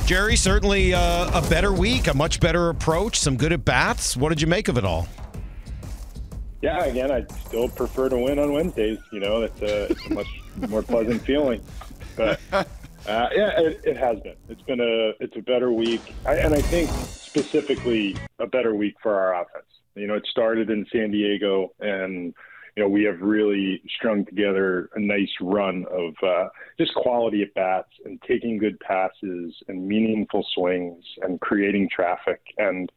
Jerry, certainly a better week, a much better approach, some good at-bats. What did you make of it all? Yeah, again, I still prefer to win on Wednesdays. It's a much more pleasant feeling. But it has been. It's a better week, and I think specifically a better week for our offense. It started in San Diego, and we have really strung together a nice run of just quality at bats and taking good passes and meaningful swings and creating traffic. And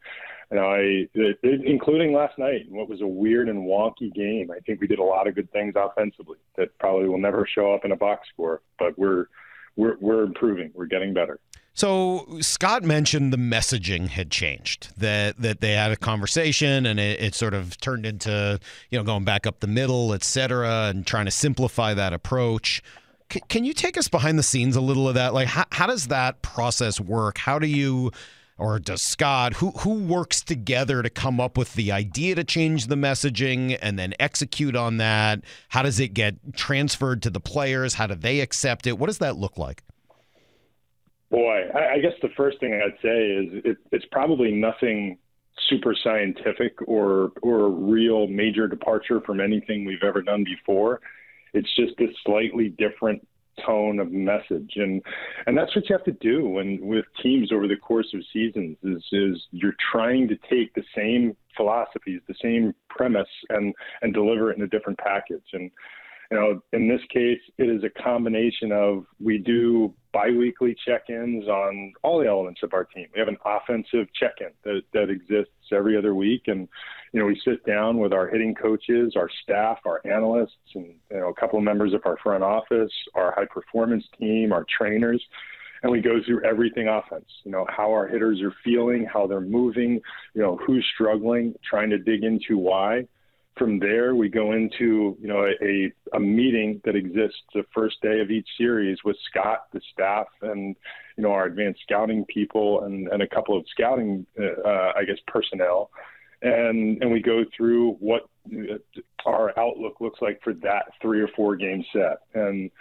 including last night, what was a weird and wonky game. I think we did a lot of good things offensively that probably will never show up in a box score, but we're improving. We're getting better. So Scott mentioned the messaging had changed, that they had a conversation and it sort of turned into, going back up the middle, et cetera, and trying to simplify that approach. Can you take us behind the scenes a little of that? Like, how does that process work? How do you, or does Scott, who works together to come up with the idea to change the messaging and then execute on that? How does it get transferred to the players? How do they accept it? What does that look like? Boy, I guess the first thing I'd say is it's probably nothing super scientific or a real major departure from anything we've ever done before. It's just a slightly different tone of message. And that's what you have to do with teams over the course of seasons is you're trying to take the same philosophies, the same premise and deliver it in a different package. And, in this case, it is a combination of we do biweekly check-ins on all the elements of our team. We have an offensive check-in that exists every other week. And, we sit down with our hitting coaches, our staff, our analysts, and, a couple of members of our front office, our high-performance team, our trainers, and we go through everything offense, how our hitters are feeling, how they're moving, who's struggling, trying to dig into why. From there, we go into, a meeting that exists the first day of each series with Scott, the staff, and, our advanced scouting people and a couple of scouting, personnel. And we go through what our outlook looks like for that 3 or 4 game set. And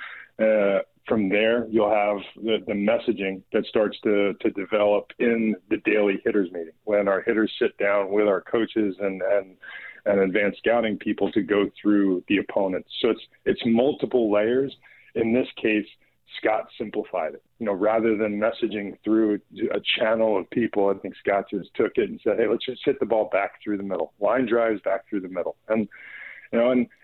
from there, you'll have the messaging that starts to develop in the daily hitters meeting when our hitters sit down with our coaches and advanced scouting people to go through the opponents. So it's multiple layers. In this case, Scott simplified it. Rather than messaging through a channel of people, I think Scott just took it and said, hey, let's just hit the ball back through the middle. Line drives back through the middle. And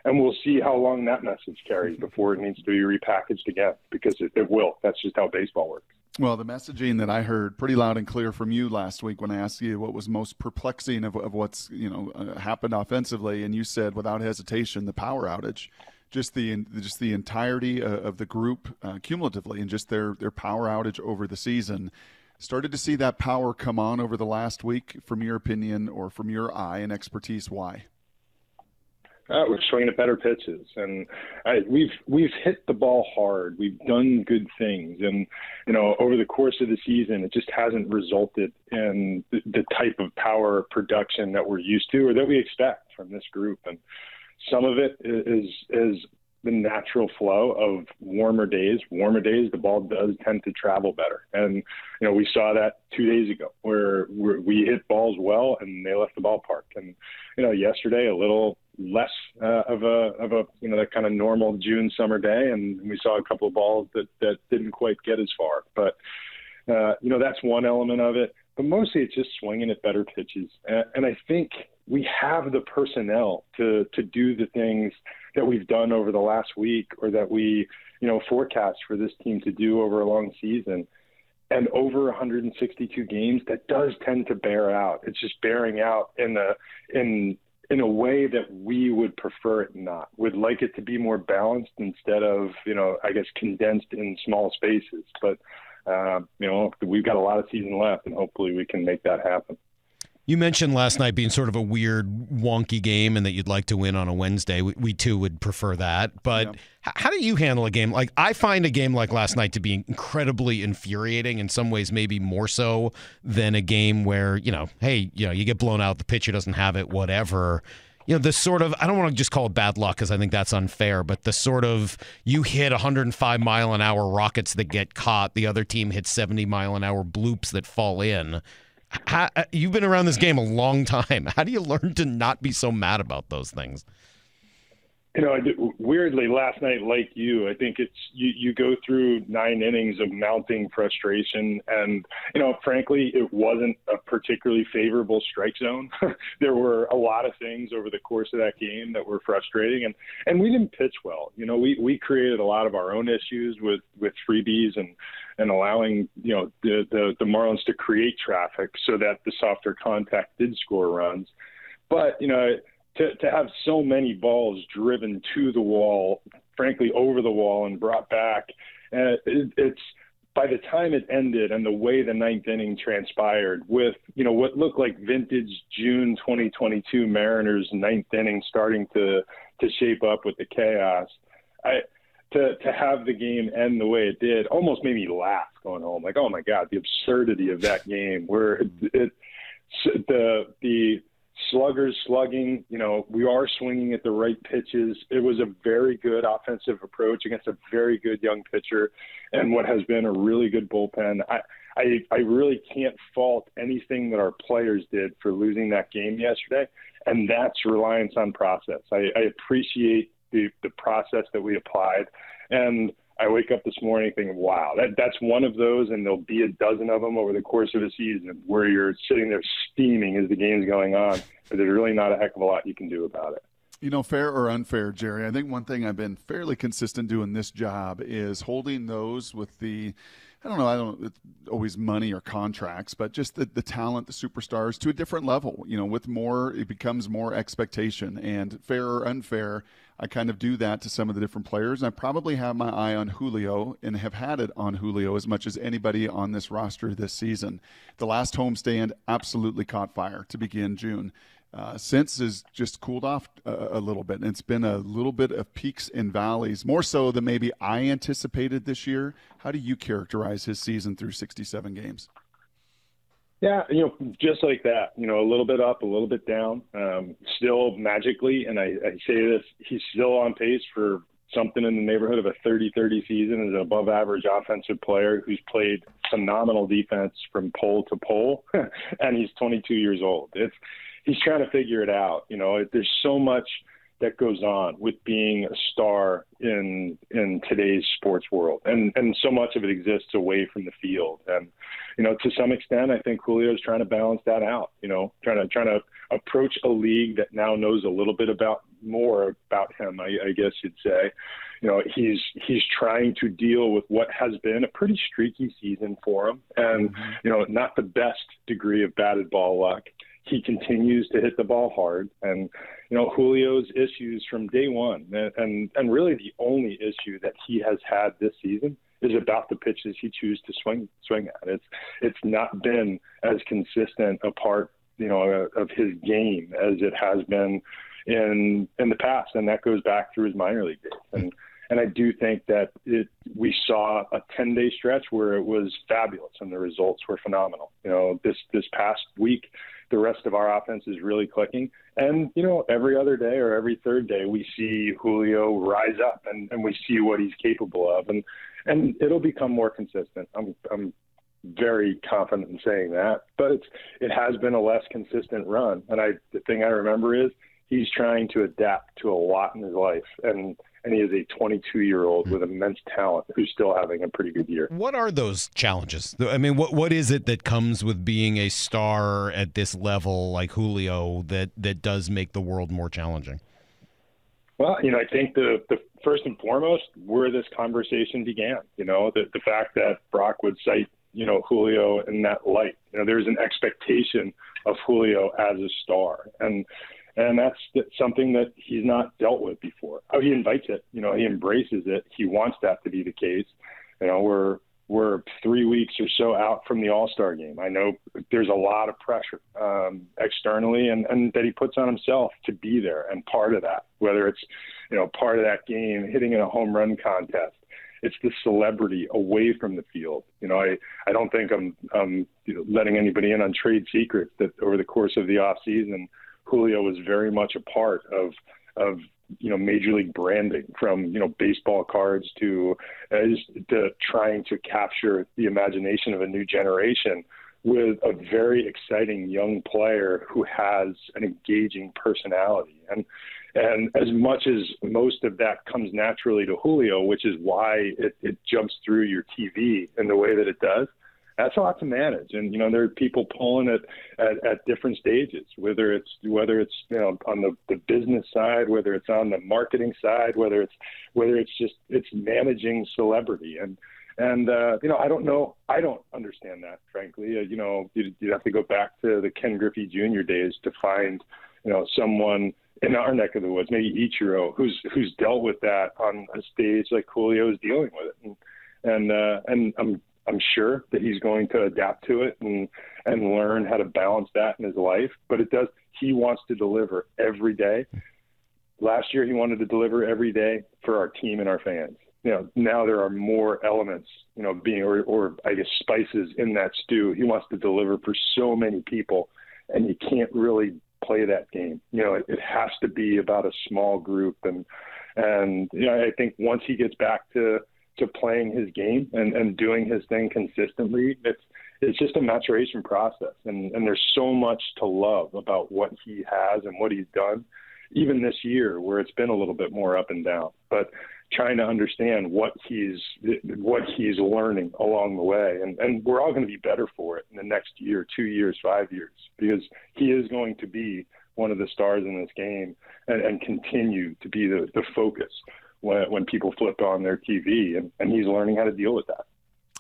we'll see how long that message carries before it needs to be repackaged again, because it will. That's just how baseball works. Well, the messaging that I heard pretty loud and clear from you last week when I asked you what was most perplexing of what's happened offensively, and you said without hesitation the power outage, just the entirety of the group cumulatively, and just their power outage over the season. Started to see that power come on over the last week. From your opinion or from your eye and expertise, why? We're swinging at better pitches, and we've hit the ball hard. We've done good things, and over the course of the season, it just hasn't resulted in the type of power production that we're used to or that we expect from this group. And some of it is the natural flow of warmer days. Warmer days, the ball does tend to travel better, and we saw that 2 days ago where we hit balls well and they left the ballpark. And yesterday a little less of a that kind of normal June summer day, and we saw a couple of balls that didn't quite get as far. But that's one element of it. But mostly it's just swinging at better pitches, and I think we have the personnel to do the things that we've done over the last week, or that we forecast for this team to do over a long season. And over 162 games, that does tend to bear out. It's just bearing out in a way that we would prefer it not. We'd like it to be more balanced instead of, condensed in small spaces. But, we've got a lot of season left, and hopefully we can make that happen. You mentioned last night being sort of a weird, wonky game and that you'd like to win on a Wednesday. We too would prefer that. But how do you handle a game? Like, I find a game like last night to be incredibly infuriating, in some ways maybe more so than a game where, you get blown out, the pitcher doesn't have it, whatever. The sort of, I don't want to just call it bad luck because I think that's unfair, but the sort of you hit 105-mile-an-hour rockets that get caught, the other team hits 70-mile-an-hour bloops that fall in. You've been around this game a long time. How do you learn to not be so mad about those things? Weirdly, last night, like you, I think it's you go through 9 innings of mounting frustration, and frankly, it wasn't a particularly favorable strike zone. There were a lot of things over the course of that game that were frustrating, and we didn't pitch well. We created a lot of our own issues with freebies and allowing the Marlins to create traffic so that the softer contact did score runs, but To have so many balls driven to the wall, frankly, over the wall and brought back, it's by the time it ended and the way the 9th inning transpired with, what looked like vintage June 2022 Mariners 9th inning starting to shape up with the chaos, to have the game end the way it did almost made me laugh going home. Like, oh my God, the absurdity of that game where the sluggers slugging, we are swinging at the right pitches. It was a very good offensive approach against a very good young pitcher and what has been a really good bullpen. I really can't fault anything that our players did for losing that game yesterday, and that's reliance on process. I appreciate the process that we applied, and I wake up this morning thinking, wow, that's one of those, and there'll be a dozen of them over the course of a season where you're sitting there steaming as the game's going on, but there's really not a heck of a lot you can do about it. Fair or unfair, Jerry, I think one thing I've been fairly consistent doing this job is holding those with it's always money or contracts, but just the talent, the superstars to a different level. With more, it becomes more expectation, and fair or unfair, I kind of do that to some of the different players. And I probably have my eye on Julio and have had it on Julio as much as anybody on this roster this season. The last homestand absolutely caught fire to begin June. Since has just cooled off a little bit. And it's been a little bit of peaks and valleys, more so than maybe I anticipated this year. How do you characterize his season through 67 games? Yeah, just like that, a little bit up, a little bit down, still magically. And I say this, he's still on pace for something in the neighborhood of a 30-30 season as an above average offensive player who's played phenomenal defense from pole to pole. And he's 22 years old. He's trying to figure it out. There's so much that goes on with being a star in today's sports world. And so much of it exists away from the field. And, to some extent, I think Julio's trying to balance that out, trying to approach a league that now knows a little bit more about him, I guess you'd say. He's trying to deal with what has been a pretty streaky season for him and, not the best degree of batted ball luck. He continues to hit the ball hard, and Julio's issues from day one, and really the only issue that he has had this season is about the pitches he chooses to swing at. It's not been as consistent a part of his game as it has been in the past, and that goes back through his minor league days. And I do think that we saw a 10-day stretch where it was fabulous and the results were phenomenal. This past week, the rest of our offense is really clicking. And, every other day or every third day, we see Julio rise up and we see what he's capable of. And it'll become more consistent. I'm very confident in saying that. But it has been a less consistent run. And the thing I remember is he's trying to adapt to a lot in his life. And he is a 22-year-old with immense talent who's still having a pretty good year. What are those challenges? I mean, what is it that comes with being a star at this level like Julio that does make the world more challenging? Well, I think the first and foremost, where this conversation began, the fact that Brock would cite, Julio in that light. There's an expectation of Julio as a star. And that's something that he's not dealt with before. Oh, he invites it. He embraces it. He wants that to be the case. We're 3 weeks or so out from the All-Star game. I know there's a lot of pressure externally and that he puts on himself to be there. And part of that, whether it's, part of that game, hitting in a home run contest, it's the celebrity away from the field. I don't think I'm letting anybody in on trade secrets that over the course of the off season, Julio was very much a part of Major League branding, from baseball cards to trying to capture the imagination of a new generation with a very exciting young player who has an engaging personality. And as much as most of that comes naturally to Julio, which is why it jumps through your TV in the way that it does, that's a lot to manage. And, there are people pulling it at different stages, whether it's on the business side, whether it's on the marketing side, whether it's managing celebrity. And I don't know. I don't understand that, frankly. You'd have to go back to the Ken Griffey Jr. days to find, someone in our neck of the woods, maybe Ichiro, who's dealt with that on a stage like Julio is dealing with it. And I'm sure that he's going to adapt to it and learn how to balance that in his life. But he wants to deliver every day. Last year, he wanted to deliver every day for our team and our fans. Now there are more elements, or I guess spices in that stew. He wants to deliver for so many people, and you can't really play that game. It has to be about a small group. And I think once he gets back to playing his game and doing his thing consistently, it's just a maturation process. And there's so much to love about what he has and what he's done, even this year where it's been a little bit more up and down, but trying to understand what he's learning along the way. And we're all going to be better for it in the next year, 2 years, 5 years, because he is going to be one of the stars in this game and continue to be the focus when people flip on their TV, and he's learning how to deal with that.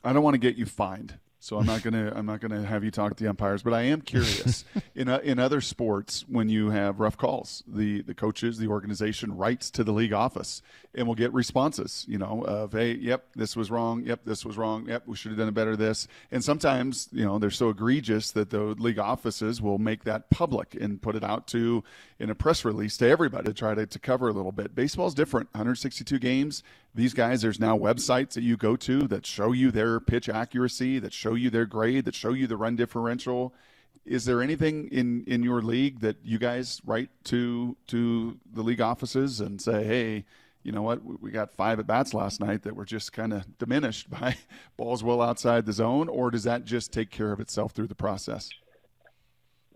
I don't want to get you fined, so I'm not gonna have you talk to the umpires, but I am curious. in other sports, when you have rough calls, the coaches, the organization writes to the league office and will get responses, of, hey, yep, this was wrong, yep, this was wrong, yep, we should have done it better this. And sometimes, they're so egregious that the league offices will make that public and put it out in a press release to everybody to try to cover a little bit. Baseball's different. 162 games. These guys, there's now websites that you go to that show you their pitch accuracy, that show you their grade, that show you the run differential. Is there anything in your league that you guys write to the league offices and say, hey, you know what, we got 5 at-bats last night that were just kind of diminished by balls well outside the zone, or does that just take care of itself through the process?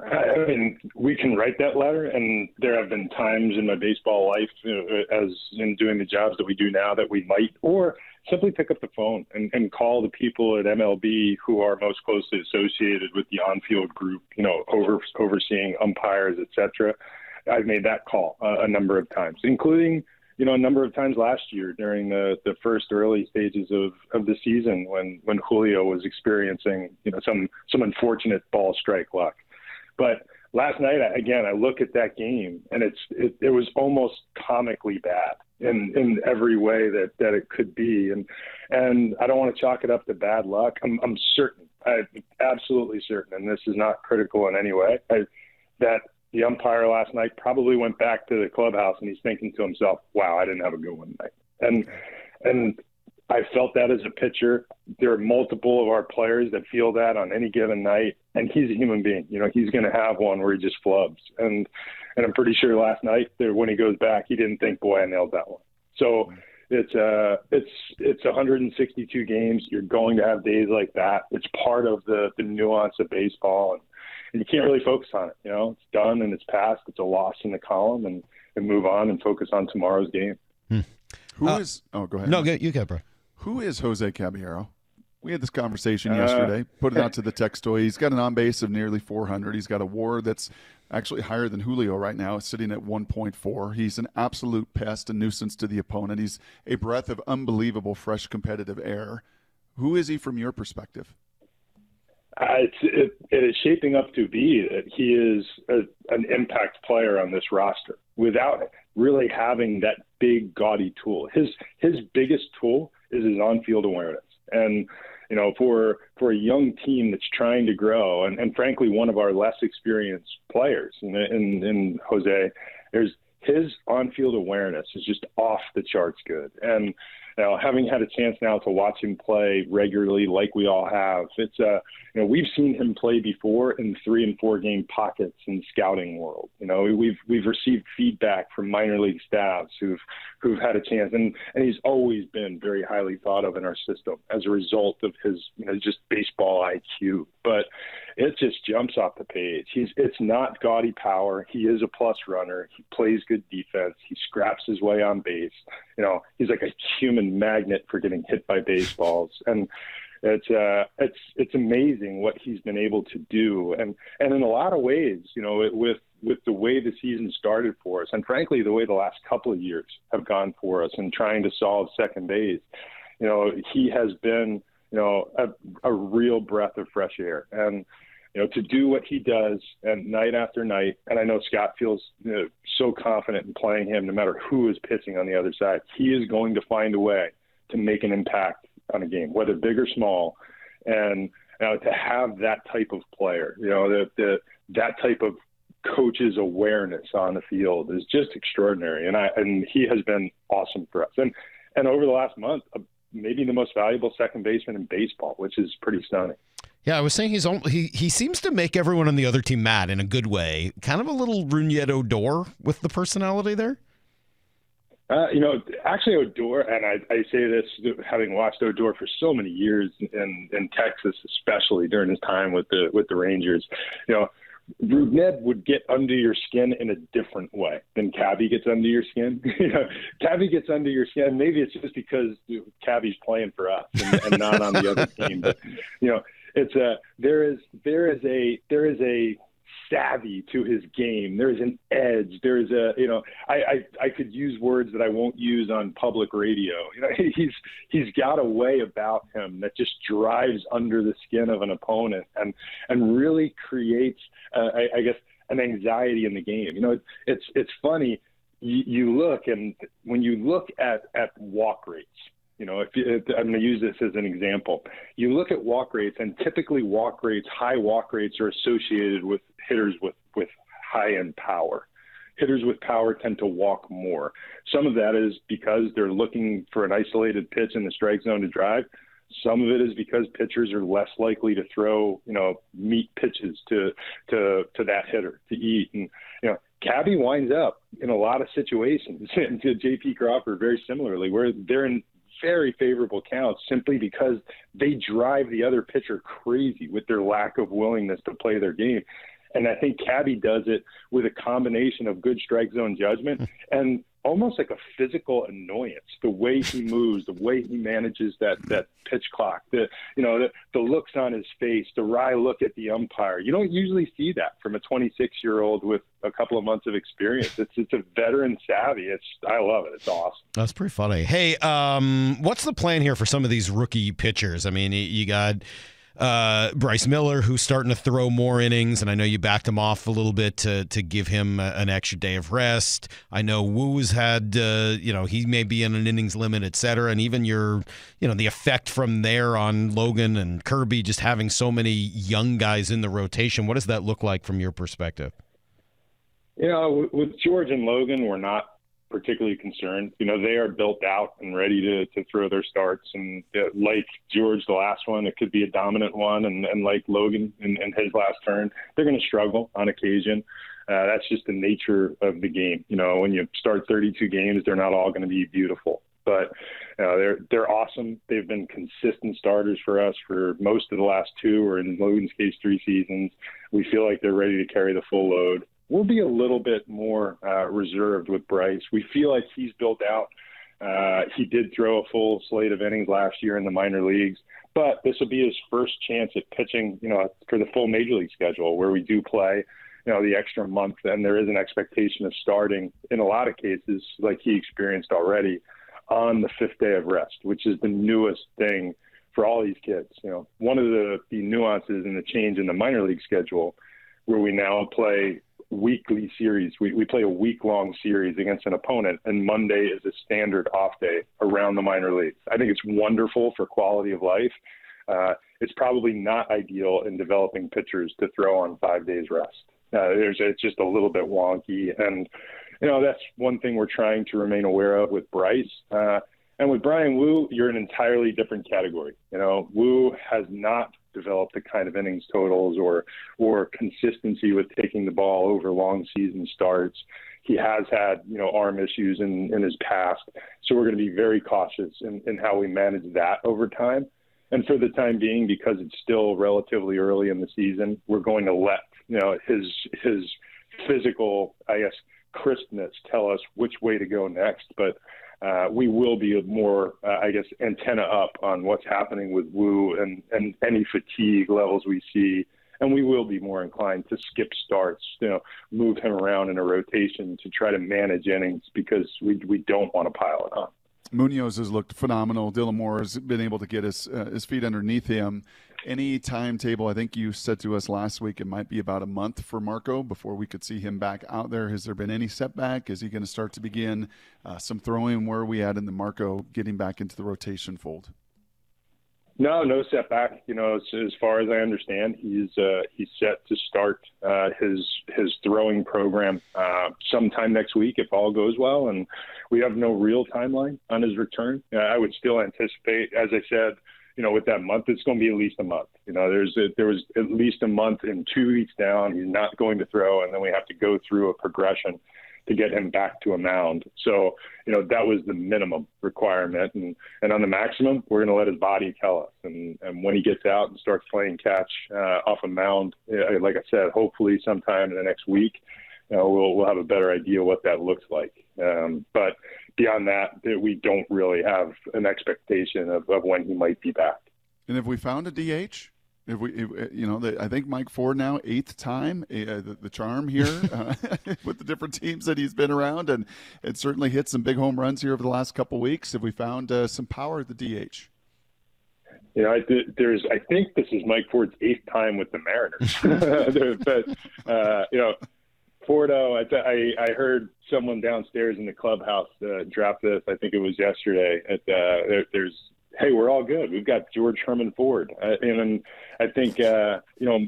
I mean, we can write that letter, and there have been times in my baseball life, as in doing the jobs that we do now, that we might, or simply pick up the phone and call the people at MLB who are most closely associated with the on-field group, overseeing umpires, et cetera. I've made that call a number of times, including, a number of times last year during the first early stages of the season when Julio was experiencing, some unfortunate ball strike luck. But last night, again, I look at that game, and it was almost comically bad in every way that it could be. And I don't want to chalk it up to bad luck. I'm certain, I'm absolutely certain, and this is not critical in any way, that the umpire last night probably went back to the clubhouse and he's thinking to himself, wow, I didn't have a good one tonight. And I felt that as a pitcher. There are multiple of our players that feel that on any given night, and he's a human being. He's going to have one where he just flubs. And I'm pretty sure last night, when he goes back, he didn't think, boy, I nailed that one. So it's 162 games. You're going to have days like that. It's part of the nuance of baseball, and you can't really focus on it. It's done and it's past. It's a loss in the column, and move on and focus on tomorrow's game. Who is? Oh, go ahead. No, you go, bro. Who is Jose Caballero? We had this conversation yesterday. Put it out to the text toy. He's got an on base of nearly 400. He's got a WAR that's actually higher than Julio right now. It's sitting at 1.4. He's an absolute pest and nuisance to the opponent. He's a breath of unbelievable, fresh, competitive air. Who is he from your perspective? It is shaping up to be that he is an impact player on this roster without really having that big, gaudy tool. His biggest tool is his on-field awareness. And, for a young team that's trying to grow, and frankly, one of our less experienced players in Jose, his on-field awareness is just off the charts good. And Now, having had a chance now to watch him play regularly, like we all have, we've seen him play before in 3 and 4 game pockets in scouting world. We've received feedback from minor league staffs who've had a chance, and he's always been very highly thought of in our system as a result of his just baseball IQ. But it just jumps off the page. It's not gaudy power. He is a plus runner. He plays good defense. He scraps his way on base. He's like a human magnet for getting hit by baseballs. And it's amazing what he's been able to do. And in a lot of ways, with the way the season started for us, and frankly, the way the last couple of years have gone for us in trying to solve second base, he has been, a real breath of fresh air. And, to do what he does and night after night, and I know Scott feels so confident in playing him no matter who is pitching on the other side, he is going to find a way to make an impact on a game, whether big or small. And to have that type of player, that type of coach's awareness on the field is just extraordinary. And he has been awesome for us. And over the last month, maybe the most valuable second baseman in baseball, which is pretty stunning. Yeah, I was saying he seems to make everyone on the other team mad in a good way. Kind of a little Rougned Odor with the personality there. Actually Odor, and I say this having watched Odor for so many years in Texas, especially during his time with the Rangers. Rougned would get under your skin in a different way than Cabby gets under your skin. Cabby gets under your skin. Maybe it's just because Cabby's playing for us and not on the other team. But there is a savvy to his game. There's an edge. There's I could use words that I won't use on public radio. He's got a way about him that just drives under the skin of an opponent and really creates I guess an anxiety in the game. It's funny. You look, and when you look at walk rates, I'm going to use this as an example. You look at walk rates, and typically high walk rates are associated with hitters with high-end power. Hitters with power tend to walk more. Some of that is because they're looking for an isolated pitch in the strike zone to drive. Some of it is because pitchers are less likely to throw, meat pitches to that hitter to eat. And, Cabby winds up in a lot of situations, and to J.P. Crawford very similarly, where they're in very favorable counts simply because they drive the other pitcher crazy with their lack of willingness to play their game. And I think Cabby does it with a combination of good strike zone judgment and almost like a physical annoyance, the way he moves, the way he manages that pitch clock, the looks on his face, the wry look at the umpire. You don't usually see that from a 26-year-old with a couple of months of experience. It's a veteran savvy. I love it. It's awesome. That's pretty funny. Hey, what's the plan here for some of these rookie pitchers? I mean, you got Bryce Miller, who's starting to throw more innings, and I know you backed him off a little bit to give him an extra day of rest. I know Woo's had, he may be in an innings limit, et cetera, and even the effect from there on Logan and Kirby just having so many young guys in the rotation. What does that look like from your perspective? With George and Logan, we're not particularly concerned. They are built out and ready to throw their starts. And like George, the last one, it could be a dominant one. And like Logan in his last turn, they're going to struggle on occasion. That's just the nature of the game. When you start 32 games, they're not all going to be beautiful. But they're awesome. They've been consistent starters for us for most of the last 2, or in Logan's case, 3 seasons. We feel like they're ready to carry the full load. We'll be a little bit more reserved with Bryce. We feel like he's built out. He did throw a full slate of innings last year in the minor leagues, but this will be his first chance at pitching, for the full major league schedule, where we do play, the extra month, and there is an expectation of starting in a lot of cases, like he experienced already, on the 5th day of rest, which is the newest thing for all these kids. One of the nuances in the change in the minor league schedule, where we now play weekly series. We play a week-long series against an opponent, and Monday is a standard off day around the minor leagues. I think it's wonderful for quality of life. It's probably not ideal in developing pitchers to throw on 5 days rest. It's just a little bit wonky, and that's one thing we're trying to remain aware of with Bryce. And with Brian Wu, you're an entirely different category. Wu has not developed the kind of innings totals or consistency with taking the ball over long season starts. He has had, arm issues in his past. So we're going to be very cautious in how we manage that over time. And for the time being, because it's still relatively early in the season, we're going to let, his physical, crispness tell us which way to go next. But we will be more, antenna up on what's happening with Wu and any fatigue levels we see. And we will be more inclined to skip starts, move him around in a rotation to try to manage innings because we don't want to pile it on. Munoz has looked phenomenal. Dylan Moore has been able to get his feet underneath him. Any timetable? I think you said to us last week it might be about a month for Marco before we could see him back out there. Has there been any setback? Is he going to start to begin some throwing? Where are we at in the Marco getting back into the rotation fold? No setback. As far as I understand, he's set to start his throwing program sometime next week if all goes well, and we have no real timeline on his return. I would still anticipate, as I said, with that month, it's going to be at least a month. There was at least a month and 2 weeks down. He's not going to throw, and then we have to go through a progression to get him back to a mound. So, that was the minimum requirement. And on the maximum, we're going to let his body tell us. And when he gets out and starts playing catch off a mound, like I said, hopefully sometime in the next week, we'll have a better idea what that looks like. But beyond that, we don't really have an expectation of when he might be back. And have we found a DH? I think Mike Ford now 8th time, the charm here with the different teams that he's been around, and it certainly hit some big home runs here over the last couple of weeks. Have we found some power at the DH? I think this is Mike Ford's 8th time with the Mariners. But Porto, I heard someone downstairs in the clubhouse drop this. I think it was yesterday. Hey, we're all good. We've got George Herman Ford. And I think,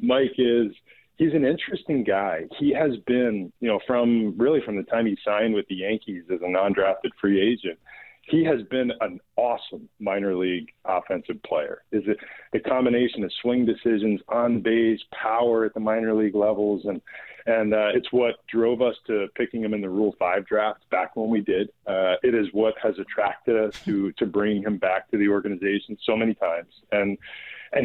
Mike he's an interesting guy. He has been, from the time he signed with the Yankees as a non-drafted free agent, he has been an awesome minor league offensive player. Is it the combination of swing decisions, on base, power at the minor league levels, and it's what drove us to picking him in the Rule 5 draft back when we did. It is what has attracted us to bring him back to the organization so many times. And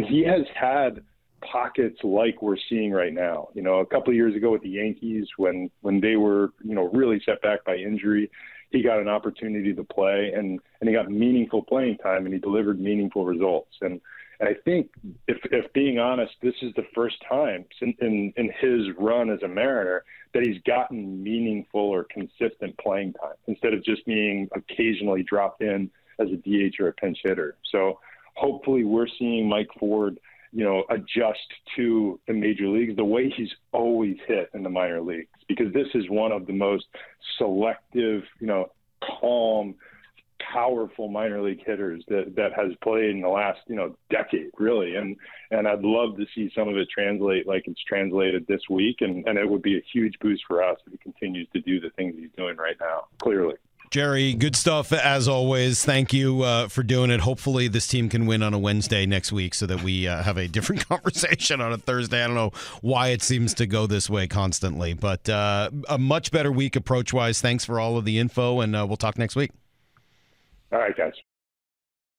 he has had pockets like we're seeing right now. A couple of years ago with the Yankees, when they were, really set back by injury, he got an opportunity to play and he got meaningful playing time and he delivered meaningful results. And I think if being honest, this is the first time in his run as a Mariner that he's gotten meaningful or consistent playing time instead of just being occasionally dropped in as a DH or a pinch hitter. So hopefully we're seeing Mike Ford, adjust to the major leagues the way he's always hit in the minor leagues, because this is one of the most selective, calm, powerful minor league hitters that has played in the last, decade, really. And I'd love to see some of it translate like it's translated this week. And it would be a huge boost for us if he continues to do the things he's doing right now, clearly. Jerry, good stuff as always. Thank you for doing it. Hopefully this team can win on a Wednesday next week so that we have a different conversation on a Thursday. I don't know why it seems to go this way constantly, but a much better week approach-wise. Thanks for all of the info, and we'll talk next week. All right, guys.